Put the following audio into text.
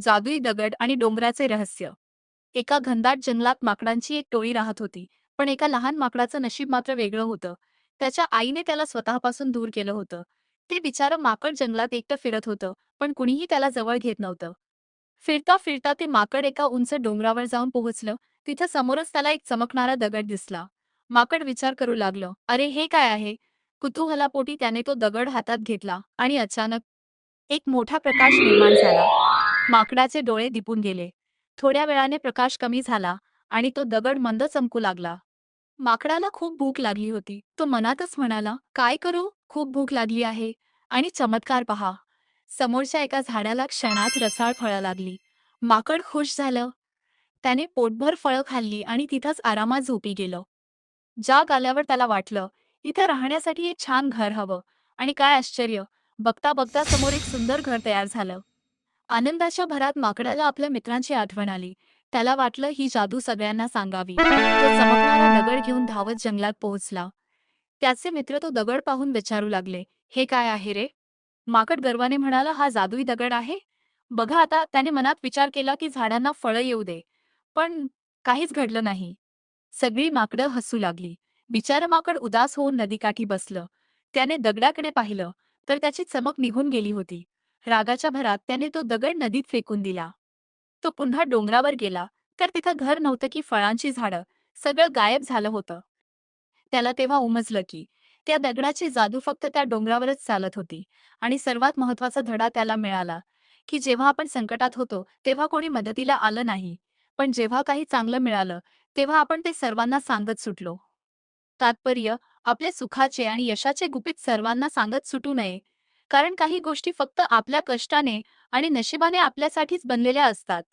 जादुई दगड आणि डोंगराचे रहस्य. एका घनदाट जंगलात माकडांची एक टोळी राहत होती. पण एका लहान माकडाचं नशीब मात्र वेगळं होतं. त्याच्या आईने त्याला स्वतःपासून दूर केलं होतं. ते बिचारं माकड जंगलात एकटं फिरत होतं, पण कुणीही त्याला जवळ घेत नव्हतं. फिरता फिरता ते माकड एका उंच डोंगरावर जाऊन पोहोचलं. तिथं समोरच त्याला एक चमकणारा दगड दिसला. माकड विचार करू लागलं, अरे हे काय आहे? कुतूहलापोटी त्याने तो दगड हातात घेतला आणि अचानक एक मोठा प्रकाश निर्माण झाला. माकडाचे डोळे दिपून गेले. थोड्या वेळाने प्रकाश कमी झाला आणि तो दगड मंद चमकू लागला. माकडाला खूप भूक लागली होती. तो मनातच म्हणाला, काय करू? खूप भूक लागली आहे. आणि चमत्कार पहा. समोरच्या एका झाडाला क्षणात रसाळ फळं लागली. माकड खुश झालं. त्याने पोटभर फळं खाल्ली आणि तिथंच आरामात झोपी गेलं. जाग आल्यावर त्याला वाटलं, इथं राहण्यासाठी एक छान घर हवं. आणि काय आश्चर्य! बघता बघता समोर एक सुंदर घर तयार झालं. आनंदाच्या भरात माकडाला आपल्या मित्रांची आठवण आली. त्याला वाटलं ही जादू सगळ्यांना सांगावी. तो चमकणारा दगड घेऊन धावत जंगलात पोहोचला. त्याचे मित्र तो दगड पाहून विचारू लागले, हे काय आहे रे? माकड गर्वाने म्हणाला, हा जादुई दगड आहे. बघा आता त्याने मनात विचार केला की झाडांना फळं येऊ दे. पण काहीच घडलं नाही. सगळी माकडं हसू लागली. बिचारं माकड उदास होऊन नदीकाठी बसलं. त्याने दगडाकडे पाहिलं, तर त्याची चमक निघून गेली होती. रागाच्या भरात त्याने तो दगड नदीत फेकून दिला. तो पुन्हा डोंगरावर गेला, तर तिथं घर नव्हतं की फळांची झाडं. सगळं गायब झालं होतं. त्याला तेव्हा उमजलं की त्या दगडाची जादू फक्त त्या डोंगरावरच चालत होती. आणि सर्वात महत्त्वाचा धडा त्याला मिळाला, की जेव्हा आपण संकटात होतो, तेव्हा कोणी मदतीला आलं नाही. पण जेव्हा काही चांगलं मिळालं, तेव्हा आपण ते सर्वांना सांगत सुटलो. तात्पर्य, आपल्या सुखाचे आणि यशाचे गुपित सर्वांना सांगत सुटू नये. कारण काही गोष्टी फक्त आपल्या कष्टाने आणि नशिबाने आपल्यासाठीच बनलेल्या असतात.